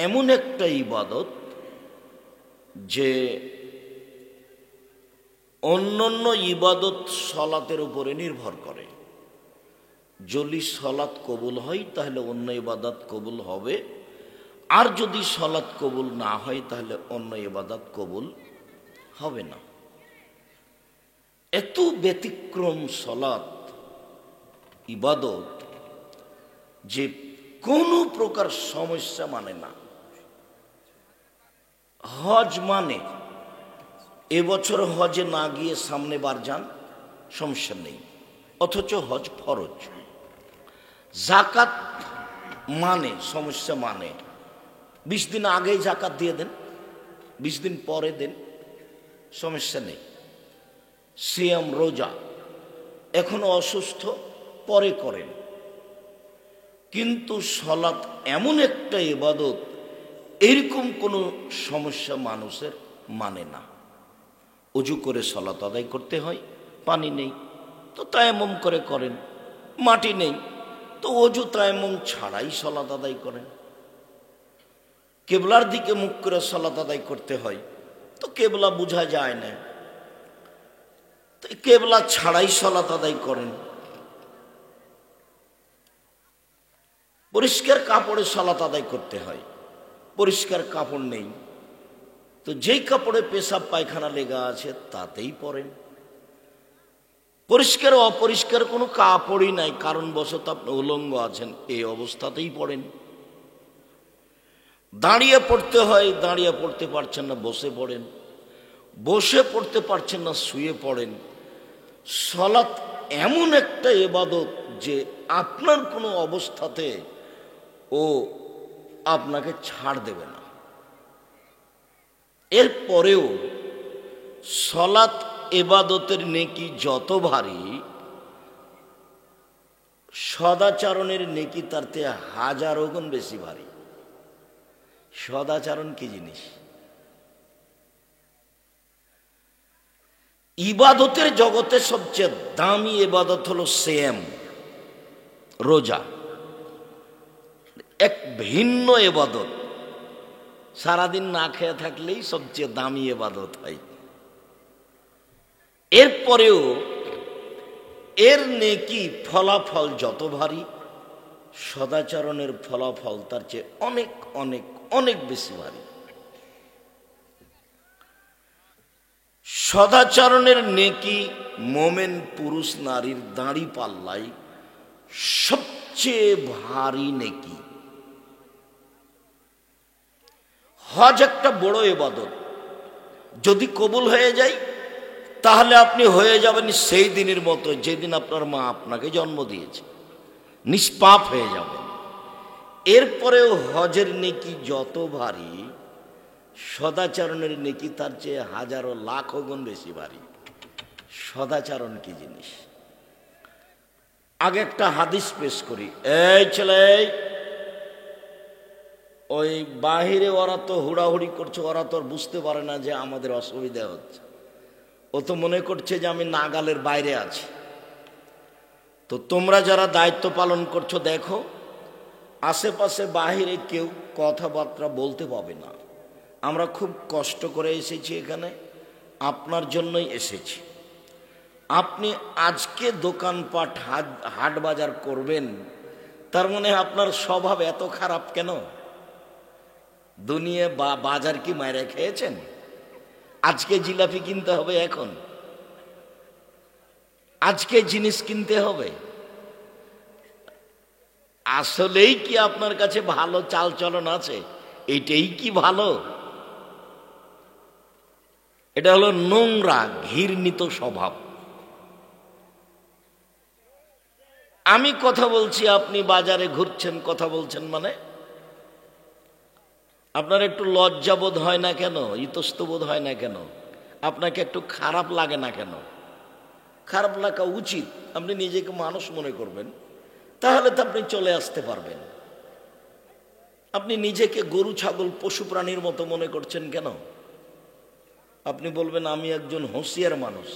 এমন একটা ইবাদত যে অন্যান্য ইবাদত সলাতের উপরে নির্ভর করে। যদি সলাত কবুল হয় তাহলে অন্য ইবাদত কবুল হবে, আর যদি সলাত কবুল না হয় তাহলে অন্য ইবাদত কবুল হবে না। এত ব্যতিক্রম সলাত ইবাদত যে কোনো প্রকার সমস্যা মানে না। হজ মানে এবছর হজে না গিয়ে সামনে বার যান, সমস্যা নেই, অথচ হজ ফরজ। জাকাত মানে সমস্যা মানে 20 দিন আগেই জাকাত দিয়ে দেন, 20 দিন পরে দেন, সমস্যা নেই। সিয়াম রোজা এখনো অসুস্থ পরে করেন। কিন্তু সলাত এমন একটা ইবাদত এরকম কোনো সমস্যা মানুষের মানে না। অজু করে সলাত আদায় করতে হয়, পানি নেই তো তায়াম্মুম করে করেন, মাটি নেই তো অজু তায়াম্মুম ছাড়াই সলাত আদায় করেন। কেবলার দিকে মুখ করে সলাত আদায় করতে হয় তো কেবলা বোঝা যায় না, তো কেবলা ছাড়াই সলাত আদায় করেন। পরিষ্কার কাপড়ে সলাত আদায় করতে হয়, পরিষ্কার কাপড় নেই তো যেই কাপড়ে পেশাব পায়খানা লেগা আছে তাতেই পরেন। পরিষ্কার অপরিষ্কার কোনো কাপড়ই নাই, কারণবশত আপনি উলঙ্গ আছেন, এই অবস্থাতেই পড়েন। দাঁড়িয়ে পড়তে হয়, দাঁড়িয়ে পড়তে পারছেন না বসে পড়েন, বসে পড়তে পারছেন না শুয়ে পড়েন। সলাত এমন একটা ইবাদত যে আপনার কোনো অবস্থাতে ও আপনাকে ছাড় দেবে না। এরপরেও সলাত ইবাদতের নেকি যত ভারী, সদাচরণের নেকি তার থেকে 1000 গুণ বেশি ভারী। সদাচরণ কি জিনিস? ইবাদতের জগতে সবচেয়ে দামি ইবাদত হলো সিয়াম, রোজা। এক ভিন্ন ইবাদত, সারাদিন না খেয়ে থাকলেই সবচেয়ে দামি ইবাদত হয়। এরপরেও এর নেকি ফলাফল যত ভারী, সদাচরণের ফলাফল তার চেয়ে অনেক অনেক অনেক বেশি ভারী। সদাচরণের নেকি মোমেন পুরুষ নারীর দাঁড়ি পাল্লাই সবচেয়ে ভারী নেকি। হজ একটা বড় ইবাদত, যদি কবুল হয়ে যায় তাহলে আপনি হয়ে যাবেন সেই দিনের মতো যেদিন আপনার মা আপনাকে জন্ম দিয়েছে, নিষ্পাপ হয়ে যাবেন। এরপরেও হজের নেকি যত ভারী, সদাচরণের নেকি তার চেয়ে 1000 লাখ গুণ বেশি ভারী। সদাচরণ কি জিনিস? আগে একটা হাদিস পেশ করি। এই ছেলে, ওই বাহিরে ওরা তো হুড়াহুড়ি করছে, ওরা তো বুঝতে পারে না যে আমাদের অসুবিধা হচ্ছে। ও তো মনে করছে যে আমি নাগালের বাইরে আছি। তো তোমরা যারা দায়িত্ব পালন করছো দেখো, আশেপাশে বাহিরে কেউ কথাবার্তা বলতে পাবে না। আমরা খুব কষ্ট করে এসেছি এখানে, আপনার জন্যই এসেছি। আপনি আজকে দোকানপাট হাট বাজার করবেন, তার মানে আপনার স্বভাব এত খারাপ কেন? দুনিয়া বাজার কি মায়েরা খেয়েছেন? আজকে জিলাপি কিনতে হবে, এখন আজকে জিনিস কিনতে হবে। আসলেই কি আপনার কাছে ভালো চাল চলন আছে? এইটাই কি ভালো? এটা হলো নোংরা ঘৃণিত স্বভাব। আমি কথা বলছি, আপনি বাজারে ঘুরছেন, কথা বলছেন, মানে আপনার একটু লজ্জাবোধ হয় না কেন? ইতস্তবোধ হয় না কেন? আপনাকে একটু খারাপ লাগে না কেন? খারাপ লাগা উচিত। আপনি নিজেকে মানুষ মনে করবেন, তাহলে তো আপনি চলে আসতে পারবেন। আপনি নিজেকে গরু ছাগল পশু প্রাণীর মতো মনে করছেন কেন? আপনি বলবেন আমি একজন হুঁশিয়ার মানুষ।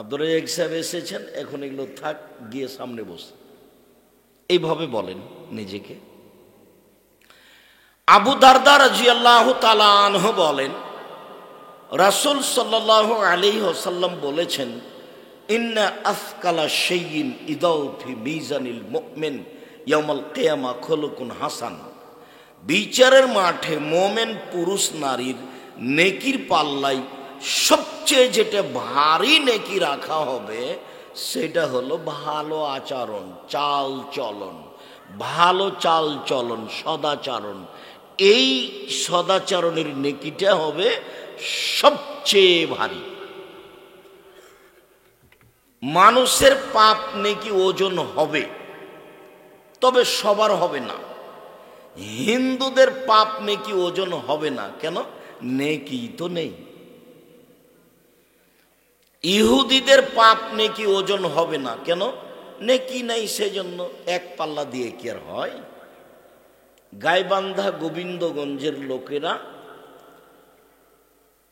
আব্দুর রাজ্জাক সাহেব এসেছেন, এখন এগুলো থাক, গিয়ে সামনে বস, এইভাবে বলেন নিজেকে। আবু দারদা রাদিয়াল্লাহু তাআলা আনহু বলেন, রাসূল সাল্লাল্লাহু আলাইহি ওয়াসাল্লাম বলেছেন, ইন্না আফকালা শাইইন ইদাউ ফি মিজানিল মুমিন ইয়াউমাল কিয়ামা খুলুকুন হাসান। বিচারের মাঠে মোমেন পুরুষ নারীর নেকির পাল্লায় সবচেয়ে যেটা ভারী নেকি রাখা হবে সেটা হলো ভালো আচরণ, চাল চলন, ভালো চাল চলন, সদাচরণ। এই সদাচরণের নেকিটা হবে সবচেয়ে ভারী। মানুষের পাপ নেকি ওজন হবে, তবে সবার হবে না। হিন্দুদের পাপ নেকি ওজন হবে না, কেন? নেকি তো নেই। ইহুদিদের পাপ নেকি ওজন হবে না, কেন? নেকি নেই, সেজন্য এক পাল্লা দিয়ে কি আর হয়? গাইবান্ধা গোবিন্দগঞ্জের লোকেরা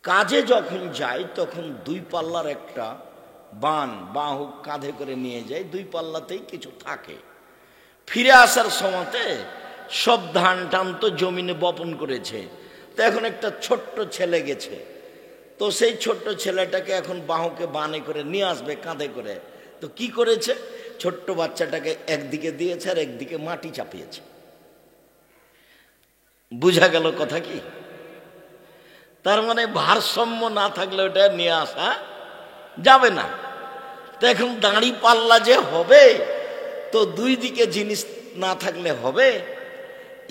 কাজে যখন যায় তখন দুই পাল্লার একটা বাহু কাঁধে করে নিয়ে যায়, দুই পাল্লাতেই কিছু থাকে। ফিরে আসার সময়তে সব ধান টান তো জমিনে বপন করেছে, তো এখন একটা ছোট্ট ছেলে গেছে, তো সেই ছোট্ট ছেলেটাকে এখন বাহুকে বানে করে নিয়ে আসবে কাঁধে করে। তো কি করেছে? ছোট্ট বাচ্চাটাকে একদিকে দিয়েছে আর একদিকে মাটি চাপিয়েছে। বুঝা গেল কথা কি? তার মানে ভারসাম্য না থাকলে ওটা নিয়ে আসা যাবে না। তো এখন দাঁড়ি পাল্লা যে হবে, তো দুই দিকে জিনিস না থাকলে হবে?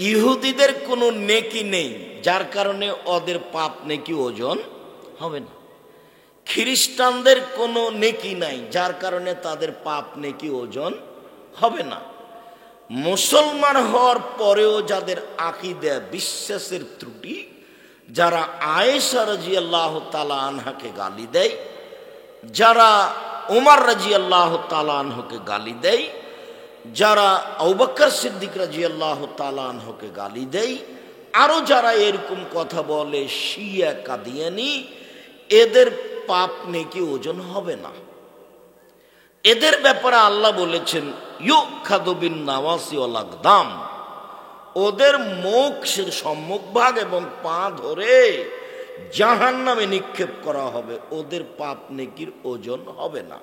ইহুদিদের কোনো নেকি নেই, যার কারণে ওদের পাপ নেকি ওজন হবে না। খ্রিস্টানদের কোনো নেকি নাই, যার কারণে তাদের পাপ নেকি ওজন হবে না। মুসলমান হওয়ার পরেও যাদের আকীদা বিশ্বাসের ত্রুটি, যারা আয়েশা রাদিয়াল্লাহু তাআলা আনহাকে গালি দেয়, যারা ওমর রাদিয়াল্লাহু তাআলা আনহুকে গালি দেয়, যারা আবু বকর সিদ্দিক রাদিয়াল্লাহু তাআলা আনহুকে গালি দেয়, আরো যারা এরকম কথা বলে শিয়া কাদিয়ানি, এদের পাপ নেকি ওজন হবে না। এদের ব্যাপারে আল্লাহ বলেছেন, ইউখাযু বিন নাওয়াসি ওয়াল আকদাম, ওদের মুখ, সম্মুখ ভাগ এবং পা ধরে জাহান্নামে নিক্ষেপ করা হবে, ওদের পাপ নেকির ওজন হবে না।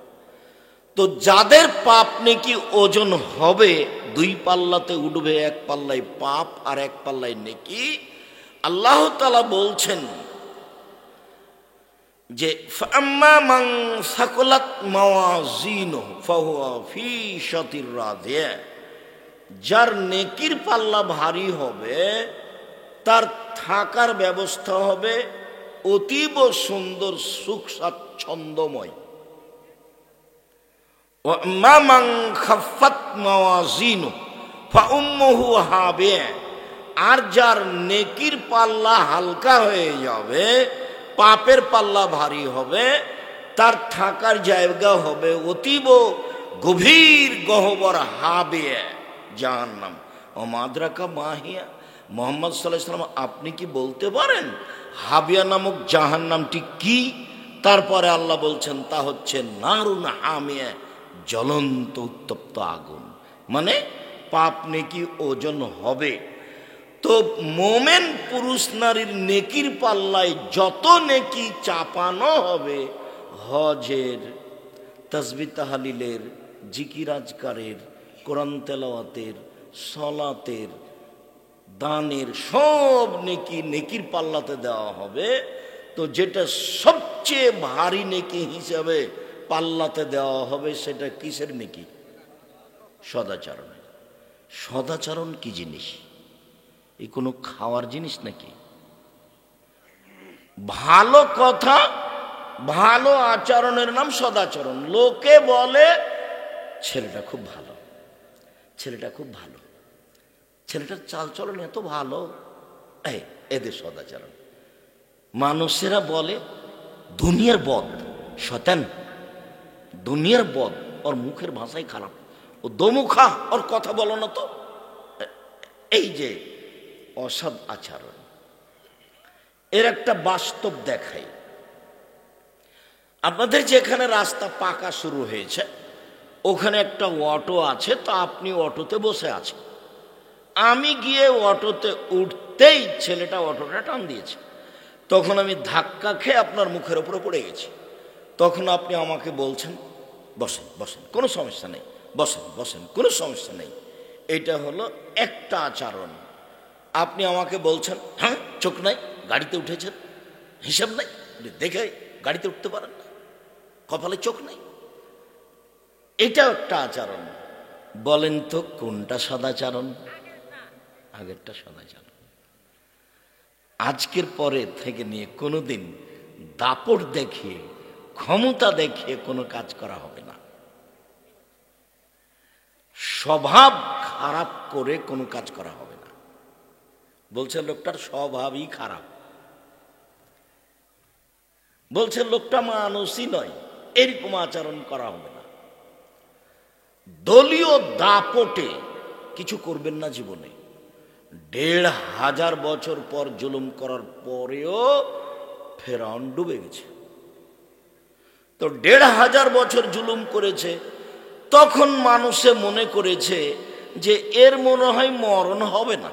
তো যাদের পাপ নেকি ওজন হবে, দুই পাল্লাতে উঠবে, এক পাল্লায় পাপ আর এক পাল্লায় নেকি। আল্লাহ তাআলা বলছেন যে ফাম্মা মান সাকুলাত মাওয়াজিনুহু ফাহুয়া ফি শাতির রাদিয়া, যার নেকির পাল্লা ভারী হবে তার থাকার ব্যবস্থা হবে অতীব সুন্দর, সুখ স্বাচ্ছন্দ্যময়। ওয়া মান খাফফাত মাওয়াজিনুহু ফাউম্মুহু হাবিয়া, আর যার নেকির পাল্লা হালকা হয়ে যাবে, পাপের পাল্লা ভারী হবে, তার থাকার জায়গা হবে অতীব গভীর গহ্বর, হাবিয়া, জাহান্নাম। ও মাদ্রাকা মাহিয়া, মুহাম্মদ সাল্লাল্লাহু আলাইহি ওয়াসাল্লাম আপনি কি বলতে পারেন হাবিয়া নামক জাহান্নামটি কি? তারপরে আল্লাহ বলছেন তা হচ্ছে নারুন হামিয়া, জ্বলন্ত উত্তপ্ত আগুন। মানে পাপ নেকি ওজন হবে। তো মোমেন পুরুষ নারীর নেকির পাল্লায় যত নেকি চাপানো হবে, হজের, তাসবিহ তাহলিলের, জিকির আজকারের, কোরআন তেলাওয়াতের, সলাতের, দানের, সব নেকি নেকির পাল্লাতে দেওয়া হবে। তো যেটা সবচেয়ে ভারী নেকি হিসাবে পাল্লাতে দেওয়া হবে, সেটা কিসের নেকি? সদাচরণ। সদাচরণ কি জিনিস? এই কোনো খাওয়ার জিনিস নাকি? ভালো কথা, ভালো আচরণের নাম সদাচরণ। লোকে বলে ছেলেটা খুব ভালো, ছেলেটা খুব ভালো, ছেলেটার চালচলন এত ভালো, এদের সদাচরণ। মানুষেরা বলে দুনিয়ার বদ, শয়তান, দুনিয়ার বদ, ওর মুখের ভাষাই খারাপ, ও দোমুখা, ওর কথা বলো না তো। এই যে অসৎ আচরণ, এর একটা বাস্তব দেখাই। আপনাদের যেখানে রাস্তা পাকা শুরু হয়েছে, ওখানে একটা অটো আছে, তো আপনি অটোতে বসে আছেন। আমি গিয়ে অটোতে উঠতেই ছেলেটা অটোটা টান দিয়েছে। তখন আমি ধাক্কা খেয়ে আপনার মুখের উপরে পড়ে গেছি। তখন আপনি আমাকে বলছেন বসেন বসেন, কোনো সমস্যা নেই, বসেন বসেন, কোনো সমস্যা নেই। এটা হলো একটা আচরণ। আপনি আমাকে বলছেন হ্যাঁ চোখ নাই, গাড়িতে উঠেছেন, হিসাব নাই, দেখে গাড়িতে উঠতে পারেন না, কপালে চোখ নাই, এটা একটা আচরণ। বলেন তো কোনটা সদাচরণ? আগেরটা সদাচরণ। আজকের পরে থেকে নিয়ে কোনোদিন দাপট দেখিয়ে, ক্ষমতা দেখিয়ে কোনো কাজ করা হবে না। স্বভাব খারাপ করে কোনো কাজ করা হবে না। বলছে লোকটার স্বভাবই খারাপ, বলছে লোকটা মানুষই নয়, এরকম আচরণ করা হবে না। দলীয় দাপটে কিছু করবেন না জীবনে। ১৫০০ বছর পর জুলুম করার পরেও ফেরাউন ডুবে গেছে। তো ১৫০০ বছর জুলুম করেছে, তখন মানুষে মনে করেছে যে এর মনে হয় মরণ হবে না।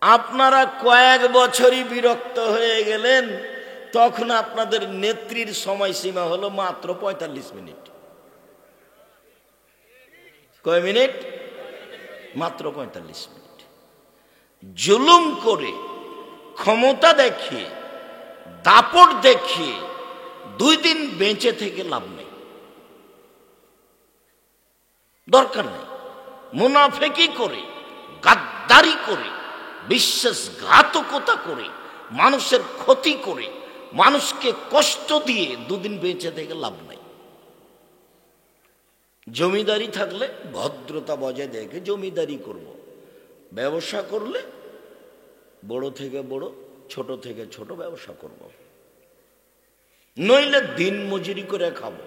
আপনারা কয়েক বছরই বিরক্ত হয়ে গেলেন, তখন আপনাদের নেত্রীর সময়সীমা হলো মাত্র ৪৫ মিনিট। কয় মিনিট? মাত্র ৪৫ মিনিট। জুলুম করে, ক্ষমতা দেখিয়ে, দাপট দেখিয়ে ২ দিন বেঁচে থেকে লাভ নেই, দরকার নেই। মুনাফেকি করে, গাদ্দারি করে, বিশ্বাসঘাতকতা করে, মানুষের ক্ষতি করে, মানুষকে কষ্ট দিয়ে ২ দিন বেঁচে থেকে লাভ নেই। জমিদারি থাকলে ভদ্রতা বজায় দেখে জমিদারি করব, ব্যবসা করলে বড় থেকে বড়, ছোট থেকে ছোট ব্যবসা করব, নইলে দিন মজুরি করে খাবো।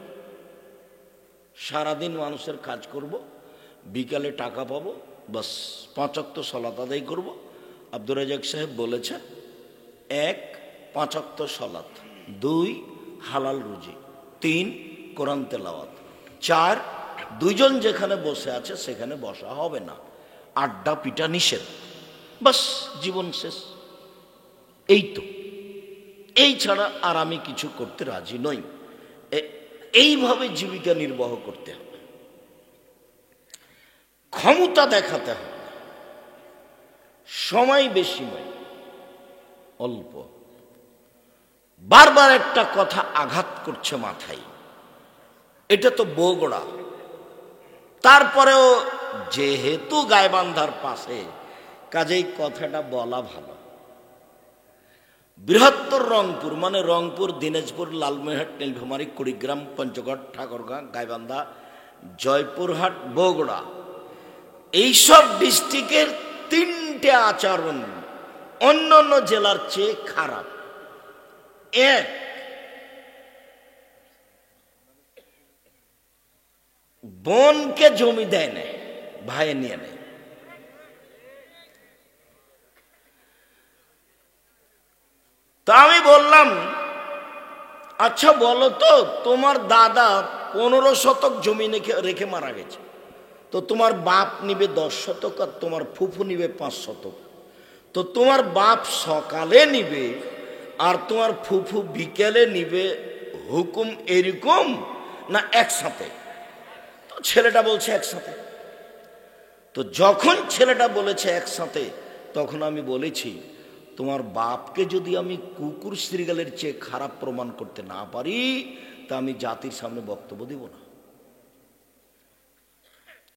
সারাদিন মানুষের কাজ করব, বিকালে টাকা পাবো, বাস ৫ ওয়াক্ত সালাত আদায় করব। আব্দুর রাজ্জাক সাহেব বলেছেন ১ ৫ ওয়াক্ত সালাত, ২ হালাল রুজি, ৩ কোরআন তেলাওয়াত, ৪ দুইজন যেখানে বসে আছে সেখানে বসা হবে না, আড্ডা পিটা নিষেধ, বাস জীবন শেষ। এই তো, এই ছাড়া আর আমি কিছু করতে রাজি নই। এইভাবে জীবিকা নির্বাহ করতে হবে। ক্ষমতা দেখাতে হবে, সময় বেশি নয়, অল্প। বারবার একটা কথা আঘাত করছে মাথায়, এটা তো বগুড়া, তারপরেও যেহেতু গাইবান্ধার পাশে, কাজেই কথাটা বলা ভালো। বৃহত্তর রংপুর মানে রংপুর, দিনাজপুর, লালমনিরহাট, নীলফামারী, কুড়িগ্রাম, পঞ্চগড়, ঠাকুরগাঁ, গাইবান্ধা, জয়পুরহাট, বগুড়া, এইসব ডিস্ট্রিক্টের 3টে আচরণ অন্য অন্য জেলার চেয়ে খারাপ। ১, বোনকে জমি দেয় না, ভাইয়ে নিয়ে নেয়। তা আমি বললাম আচ্ছা বলো তো, তোমার দাদা 15 শতক জমি রেখে মারা গেছে, তো তোমার বাপ নিবে 10 শতক আর তোমার ফুফু নিবে 5 শতক, তো তোমার বাপ সকালে নিবে আর তোমার ফুফু বিকেলে নিবে, হুকুম এরকম না একসাথে? তো ছেলেটা বলছে একসাথে। তো যখন ছেলেটা বলেছে একসাথে, তখন আমি বলেছি তোমার বাপকে যদি আমি কুকুর শ্রীগালের চেয়ে খারাপ প্রমাণ করতে না পারি, তা আমি জাতির সামনে বক্তব্য দেব না।